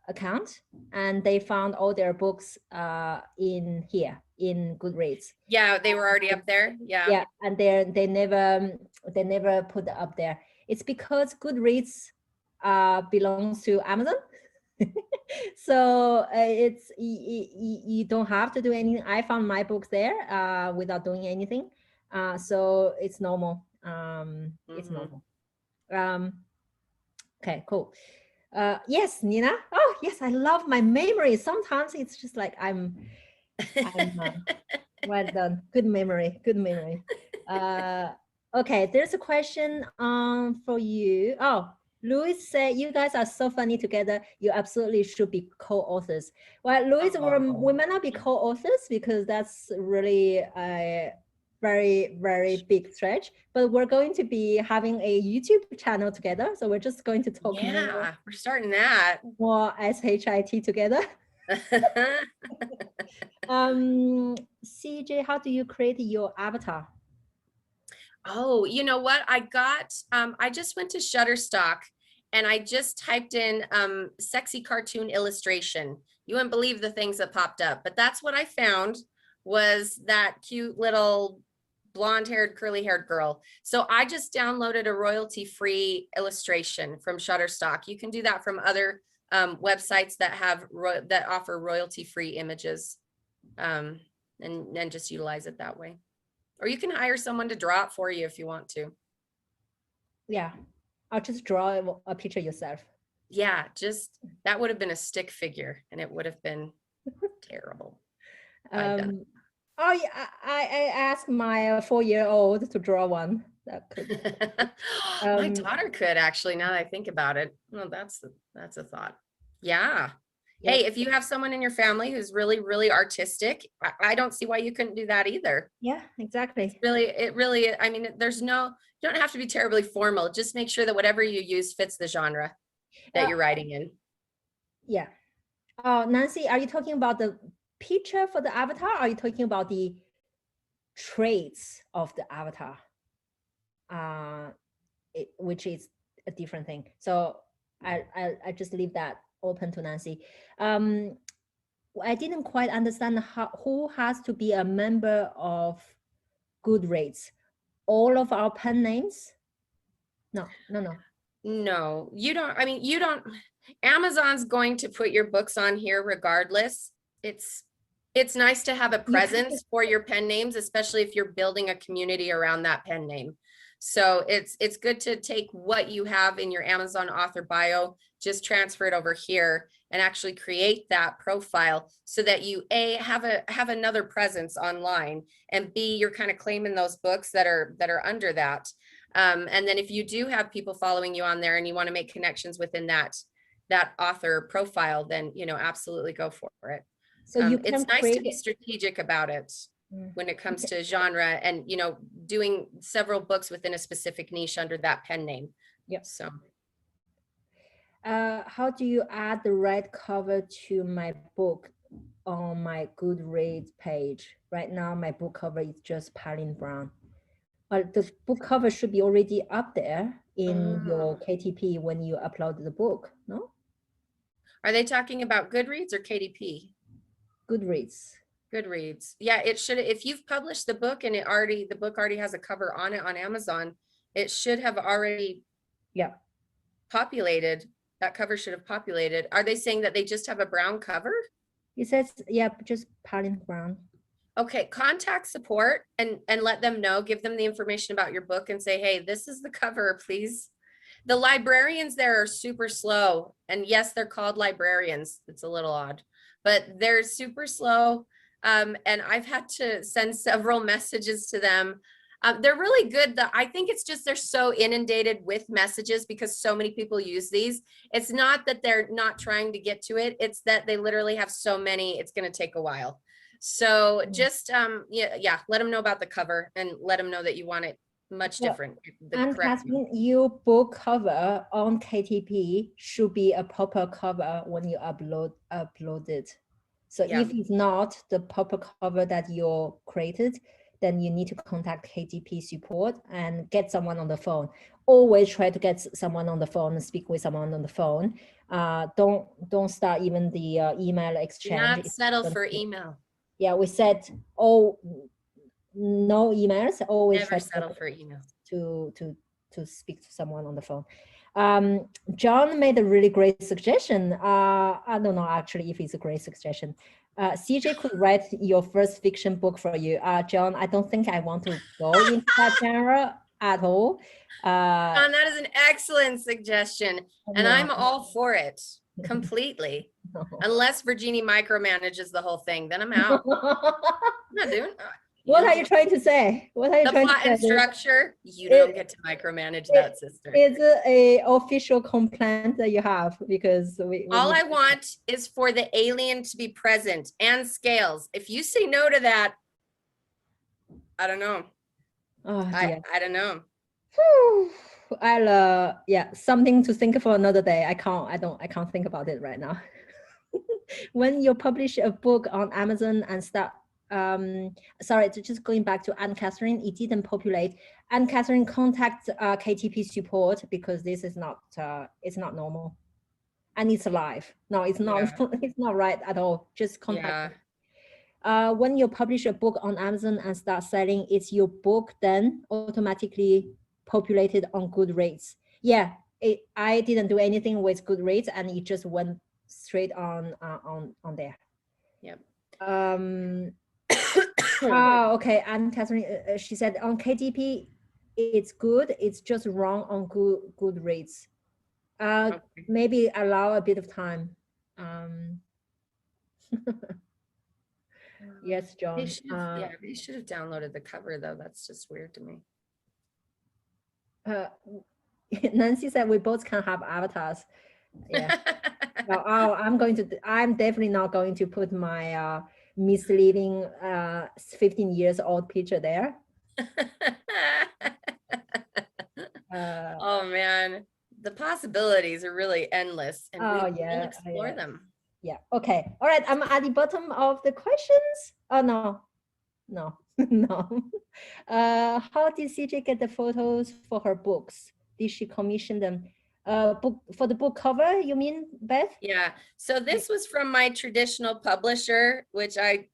account, and they found all their books in here in Goodreads. Yeah, they were already up there. Yeah. Yeah, and they never put it up there. It's because Goodreads belongs to Amazon. So it's you don't have to do anything. I found my books there without doing anything. So it's normal. It's normal. Okay, cool. Yes, Nina. Oh, yes, I love my memory. Sometimes it's just like I'm well done. Good memory. Good memory. Okay, there's a question for you. Oh, Louis said, you guys are so funny together. You absolutely should be co-authors. Well, Louis, we might not be co-authors because that's really a very, very big stretch, but we're going to be having a YouTube channel together. So we're just going to talk we're starting that. More SHIT together. CJ, how do you create your avatar? Oh, you know what? I just went to Shutterstock and I just typed in sexy cartoon illustration. You wouldn't believe the things that popped up, but that's what I found was that cute little blonde-haired, curly-haired girl. So I just downloaded a royalty-free illustration from Shutterstock. You can do that from other websites that offer royalty-free images, and just utilize it that way. Or you can hire someone to draw it for you if you want to. Yeah, I'll just draw a picture yourself. Yeah, that would have been a stick figure and it would have been terrible. Oh yeah, I asked my 4-year-old to draw one. That could. My daughter could actually, now that I think about it. Well, that's a thought. Yeah. Yep. Hey, if you have someone in your family who's really, really artistic, I don't see why you couldn't do that either. Yeah, exactly. It really, I mean, you don't have to be terribly formal. Just make sure that whatever you use fits the genre that you're writing in. Yeah. Nancy, are you talking about the picture for the avatar? Or are you talking about the traits of the avatar? Which is a different thing. So I just leave that open to Nancy. I didn't quite understand who has to be a member of Goodreads. All of our pen names? No, you don't. I mean, you don't. Amazon's going to put your books on here regardless. It's nice to have a presence for your pen names, especially if you're building a community around that pen name. So it's good to take what you have in your Amazon author bio, just transfer it over here and actually create that profile so that you have another presence online, and B, you're kind of claiming those books that are under that. And then if you do have people following you on there and you want to make connections within that author profile, then absolutely go for it. So it's nice to be strategic about it when it comes to genre and doing several books within a specific niche under that pen name. Yep. So how do you add the right cover to my book on my Goodreads page? Right now my book cover is just Palin Brown, but the book cover should be already up there in your KDP when you upload the book. No, are they talking about Goodreads or KDP? Goodreads. Yeah, it should. If you've published the book and the book already has a cover on it on Amazon, it should have already populated. That cover should have populated. Are they saying that they just have a brown cover? It says, just Palin Brown. Okay, contact support and let them know, give them the information about your book and say, hey, this is the cover, please The librarians there are super slow. And yes, they're called librarians. It's a little odd, but they're super slow. And I've had to send several messages to them. They're really good. I think it's just they're so inundated with messages because so many people use these. It's not that they're not trying to get to it. It's that they literally have so many, it's going to take a while. So just, yeah, let them know about the cover and let them know that you want it much different. And Catherine, your book cover on KDP should be a proper cover when you upload it. So if it's not the proper cover that you created, then you need to contact KDP support and get someone on the phone. Always try to get someone on the phone and speak with someone on the phone. Don't start even the email exchange. Do not settle for email. Yeah, we said no emails. Always never settle for email. To speak to someone on the phone. John made a really great suggestion. I don't know actually if it's a great suggestion. CJ could write your first fiction book for you. John, I don't think I want to go into that genre at all. John, that is an excellent suggestion. And I'm all for it completely. Unless Virginie micromanages the whole thing, then I'm out. I'm not doing it. What are you trying to say? What are you trying to say? The plot and structure, you don't get to micromanage that, sister. It's a official complaint that you have because all I want is for the alien to be present and scales. If you say no to that, I don't know. Oh, I don't know. I'll yeah, something to think for another day. I can't think about it right now. When you publish a book on Amazon and start sorry, just going back to Anne-Catherine, it didn't populate. Anne-Catherine, contact KDP support because this is not it's not normal and it's live. No, it's not. It's not right at all. Just contact them. When you publish a book on Amazon and start selling, it's your book then automatically populated on Goodreads. Yeah, I didn't do anything with Goodreads and it just went straight on there. Yep. Oh, okay. And Catherine, she said on KDP, it's good. It's just wrong on Goodreads. Okay. Maybe allow a bit of time. Yes, John. They should have downloaded the cover though. That's just weird to me. Nancy said we both can have avatars. Yeah. Well, I'm definitely not going to put my misleading 15 years old picture there. Oh man, the possibilities are really endless and we'll explore them. Yeah. Okay. All right. I'm at the bottom of the questions. Oh no. No. How did CJ get the photos for her books? Did she commission them? Book for the book cover, you mean, Beth? Yeah. So this was from my traditional publisher, which I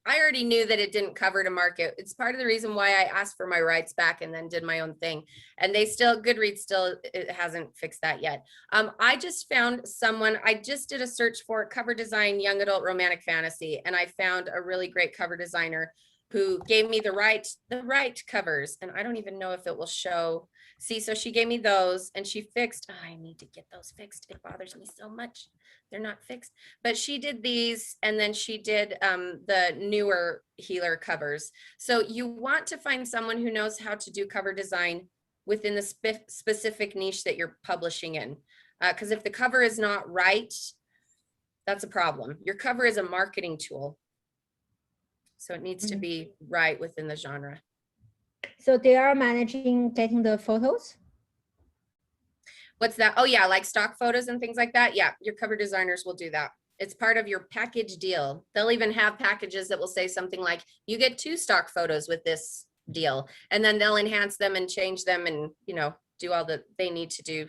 already knew that it didn't cover to market. It's part of the reason why I asked for my rights back and then did my own thing. And Goodreads it hasn't fixed that yet. I just found someone, I just did a search for cover design, young adult romantic fantasy. And I found a really great cover designer who gave me the right covers. And I don't even know if it will show. See, so she gave me those and she fixed, I need to get those fixed. It bothers me so much. They're not fixed, but she did these and then she did the newer Healer covers. So you want to find someone who knows how to do cover design within the specific niche that you're publishing in. Because if the cover is not right, that's a problem. Your cover is a marketing tool. So it needs to be right within the genre. So they are managing getting the photos? What's that? Oh yeah, like stock photos and things like that. Yeah, your cover designers will do that. It's part of your package deal. They'll even have packages that will say something like, you get 2 stock photos with this deal. And then they'll enhance them and change them and, do all that they need to do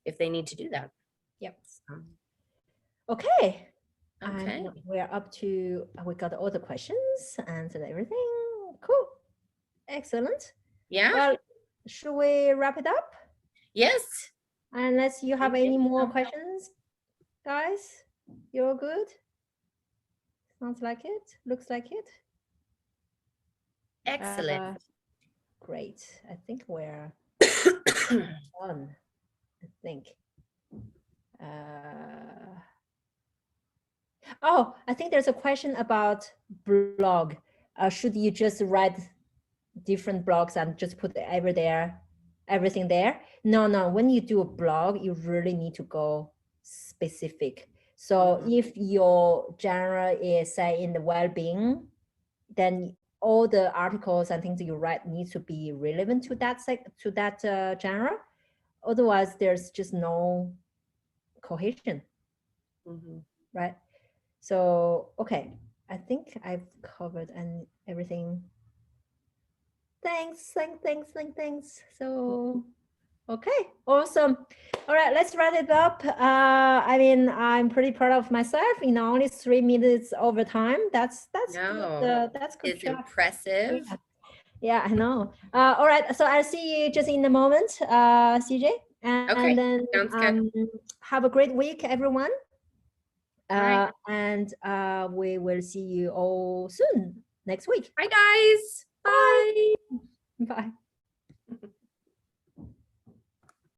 if they need to do that. Yep. Okay. Okay. We're up to, we got all the questions, answered everything. Cool. Excellent. Yeah. Well, should we wrap it up? Yes. Unless you have any more questions, guys, you're good. Sounds like it. Looks like it. Excellent. Great. I think we're One, I think. Oh, I think there's a question about blog. Should you just write different blogs and just put everything there? No. When you do a blog, you really need to go specific. So if your genre is, say, in the well-being, then all the articles and things you write need to be relevant to that genre. Otherwise, there's just no cohesion, right? So, okay, I think I've covered everything. Thanks. So, okay, awesome. All right, let's wrap it up. I mean, I'm pretty proud of myself. Only 3 minutes over time. That's good. That's good. It's impressive. Yeah, I know. All right, so I'll see you just in a moment, CJ. And then sounds good. Have a great week, everyone. Right. And we will see you all soon next week. Bye, guys. Bye. Bye.